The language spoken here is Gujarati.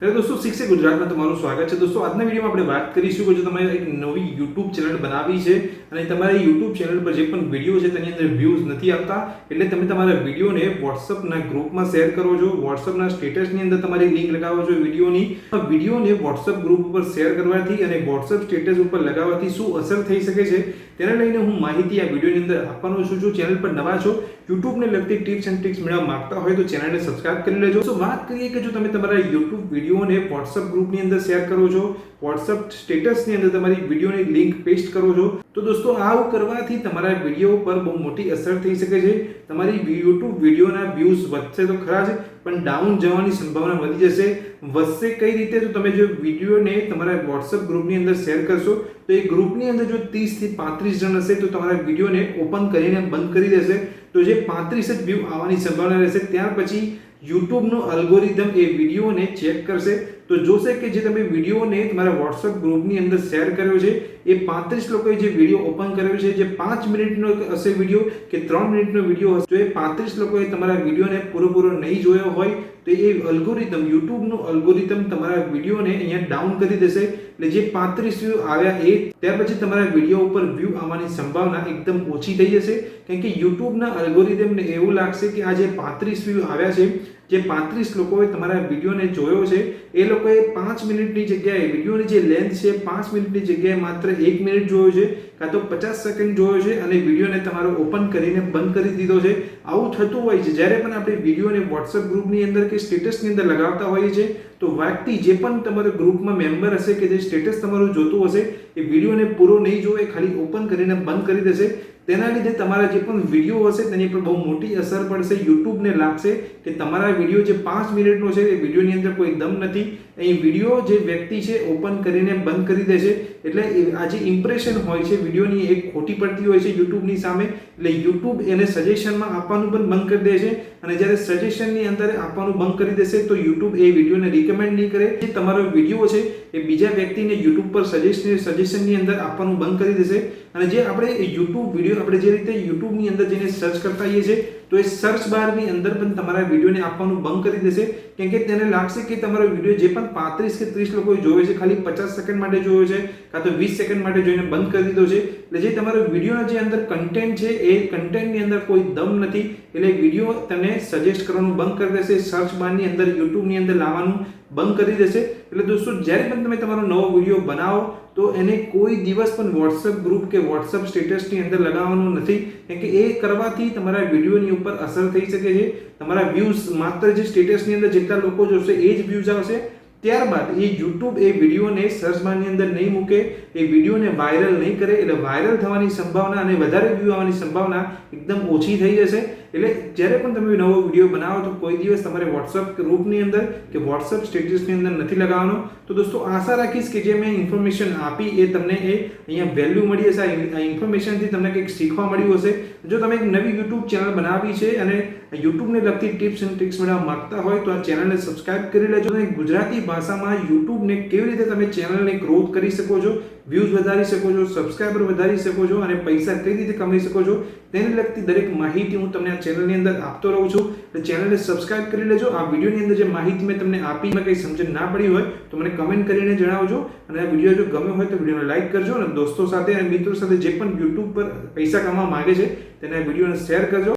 हेलो दोस्तों, शिक्षक गुजरात में તમારું સ્વાગત છે। दोस्तों, આજના વિડીયોમાં આપણે વાત કરીશું કે જો તમે એક નવી YouTube ચેનલ બનાવી છે અને તમારી YouTube ચેનલ પર જે પણ વિડીયો છે તેની અંદર વ્યૂઝ નથી આવતા, એટલે તમે તમારા વિડીયોને WhatsApp ના ગ્રુપમાં શેર કરો છો, WhatsApp ના સ્ટેટસની અંદર તમારી લિંક લગાવો છો વિડીયોને WhatsApp ગ્રુપ ઉપર શેર કરવાથી અને WhatsApp સ્ટેટસ ઉપર લગાવવાથી શું અસર થઈ શકે છે તેને લઈને હું માહિતી આ વિડીયોની અંદર આપવાનો છું। જો ચેનલ પર નવા છો, YouTube ને લગતી ટિપ્સ એન્ડ ટ્રિક્સ મેળવવા માંગતા હોય તો ચેનલને સબસ્ક્રાઇબ કરી લેજો। તો વાત કરીએ કે જો તમે તમારા YouTube વિડીયોને WhatsApp ગ્રુપની અંદર શેર કરો છો, WhatsApp સ્ટેટસની અંદર તમારી વિડીયોની લિંક પેસ્ટ કરો છો, તો દોસ્તો આવું કરવાથી તમારા વિડીયો પર બહુ મોટી અસર થઈ શકે છે। તમારી YouTube વિડીયોના વ્યૂઝ વધશે તો ખરા જ, પણ ડાઉન જવાની સંભાવના વધી જશે। વધશે કઈ રીતે? તો તમે જો વિડીયોને તમારા WhatsApp ગ્રુપની અંદર શેર કરશો તો એ ગ્રુપની અંદર જો 30 થી 35 જણ હશે તો તમારા વિડીયોને ઓપન કરીને બંધ કરી દેશે, તો જે 35 જ વ્યૂ આવવાની સંભાવના રહેશે। ત્યાર પછી YouTube નો અલ્ગોરિધમ એ વિડીયોને ચેક કરશે તો જોશે કે જે તમે વિડીયોને તમારા WhatsApp ગ્રુપની અંદર શેર કર્યો છે એ 35 લોકોએ જે વિડીયો ઓપન કર્યો છે, જે 5 મિનિટનો હશે વિડીયો કે 3 મિનિટનો વિડીયો હશે, જો એ 35 લોકોએ તમારા વિડીયોને પૂરો નહીં જોયો હોય તો એ અલ્ગોરિધમ, YouTube નો અલ્ગોરિધમ તમારા વિડીયોને અહીંયા ડાઉન કરી દેશે। એટલે જે 35 વ્યૂ આવ્યા એ ત્યાર પછી તમારા વિડીયો ઉપર વ્યૂ આવવાની સંભાવના એકદમ ઓછી થઈ જશે, કારણ કે YouTube ના અલ્ગોરિધમને એવું લાગશે કે આ જે 35 વ્યૂ આવ્યા છે, જે 35 લોકોએ તમારા વિડીયોને જોયો છે, એ લોકોએ 5 મિનિટની જગ્યાએ વિડીયોની જે લેન્થ છે 5 મિનિટની જગ્યાએ માત્ર 1 મિનિટ જોયો છે કાં તો 50 સેકન્ડ જોયો છે અને વિડીયોને તમારો ઓપન કરીને બંધ કરી દીધો છે। આવું થતું હોય છે જ્યારે પણ આપણે વિડીયોને WhatsApp ગ્રુપની અંદર કે સ્ટેટસની અંદર લગાવતા હોઈએ છીએ તો વ્યક્તિ જે પણ તમારા ગ્રુપમાં મેમ્બર હશે કે જે સ્ટેટસ તમારું જોતું હશે એ વિડીયોને પૂરો નહીં જોવે, ખાલી ઓપન કરીને બંધ કરી દેશે। તેના લીધે તમારા જે પણ વિડીયો હશે તેની પર બહુ મોટી અસર પડશે। YouTubeને લાગશે કે તમારા વિડીયો જે 5 મિનિટનો છે એ વિડીયોની અંદર કોઈ દમ નથી, અહીં વિડીયો જે વ્યક્તિ છે ઓપન કરીને બંધ કરી દે છે, એટલે આ જે ઇમ્પ્રેશન હોય છે વિડીયોની એક ખોટી પડતી હોય છે YouTubeની સામે, એટલે YouTube એને સજેશનમાં આપવાનું પણ બંધ કરી દે છે અને જ્યારે સજેશનની અંદર આપવાનું બંધ કરી દેશે તો YouTube એ વિડીયોને રિકમેન્ડ નહીં કરે। જે તમારો વિડીયો છે એ બીજા વ્યક્તિને YouTube પર સજેશનની અંદર આપવાનું બંધ કરી દેશે અને જે આપણે YouTube વિડીયો આપણે જે રીતે YouTubeની અંદર જઈને સર્ચ કરતા હોઈએ છીએ તો એ સર્ચ બારની અંદર પણ તમારા વિડીયોને આપવાનું બંધ કરી દેશે, કેમ કે તેને લાગશે કે તમારો વિડીયો જે પણ 35 કે 30 લોકોએ જોયો છે ખાલી 50 સેકન્ડ માટે જોયો છે કાં તો 20 સેકન્ડ માટે જોઈને બંધ કરી દીધો છે, એટલે જે તમારો વિડીયોનો જે અંદર કન્ટેન્ટ છે એ કન્ટેન્ટની અંદર કોઈ દમ નથી, એટલે વિડીયો તને સજેસ્ટ કરવાનું બંધ કરી દેશે, સર્ચ બારની અંદર YouTubeની અંદર લાવવાનું બંધ કરી દેશે। એટલે દોસ્તો, જ્યારે પણ તમે તમારો નવો વિડીયો બનાવો તો એને કોઈ દિવસ પણ WhatsApp ગ્રુપ કે WhatsApp સ્ટેટસની અંદર લગાવવાનું નથી, કેમ કે એ કરવાથી તમારા વિડીયોની ઉપર અસર થઈ શકે છે। તમારા વ્યૂઝ માત્ર જે સ્ટેટસની અંદર જેટલા લોકો જોશે એ જ વ્યૂઝ આવશે, ત્યારબાદ એ YouTube એ વિડીયોને સર્ચ બારની અંદર નહીં મૂકે, એ વિડીયોને વાયરલ નહીં કરે, એટલે વાયરલ થવાની સંભાવના અને વધારે વ્યૂ આવવાની સંભાવના એકદમ ઓછી થઈ જશે। એટલે જ્યારે પણ તમે નવો વિડીયો બનાવો તો કોઈ દિવસ તમારે WhatsApp ગ્રુપની અંદર કે WhatsApp સ્ટેટસની અંદર નથી લગાવવાનો। તો દોસ્તો, આશા રાખીશ કે જે મેં ઇન્ફોર્મેશન આપી એ તમને અહીંયા વેલ્યુ મળી હશે, આ ઇન્ફોર્મેશનથી તમને કંઈક શીખવા મળ્યું હશે। જો તમે એક નવી YouTube ચેનલ બનાવી છે અને YouTubeને લગતી ટિપ્સ એન્ડ ટ્રિક્સ મેળવવા માંગતા હોય તો આ ચેનલને સબસ્ક્રાઇબ કરી લેજો અને ગુજરાતી ભાષામાં YouTubeને કેવી રીતે તમે ચેનલને ગ્રોથ કરી શકો છો, વ્યૂઝ વધારી શકો છો, સબસ્ક્રાઇબર વધારી શકો છો અને પૈસા કઈ રીતે કમાઈ શકો છો તેને લગતી દરેક માહિતી હું તમને આ ચેનલની અંદર આપતો રહું છું। એટલે ચેનલને સબસ્ક્રાઇબ કરી લેજો। આ વિડીયોની અંદર જે માહિતી મેં તમને આપી કંઈ સમજણ ના પડી હોય તો મને કમેન્ટ કરીને જણાવજો અને આ વિડીયો જો ગમ્યો હોય તો વિડીયોને લાઈક કરજો અને દોસ્તો સાથે અને મિત્રો સાથે જે પણ YouTube પર પૈસા કમાવા માંગે છે તેને આ વિડીયોને શેર કરજો।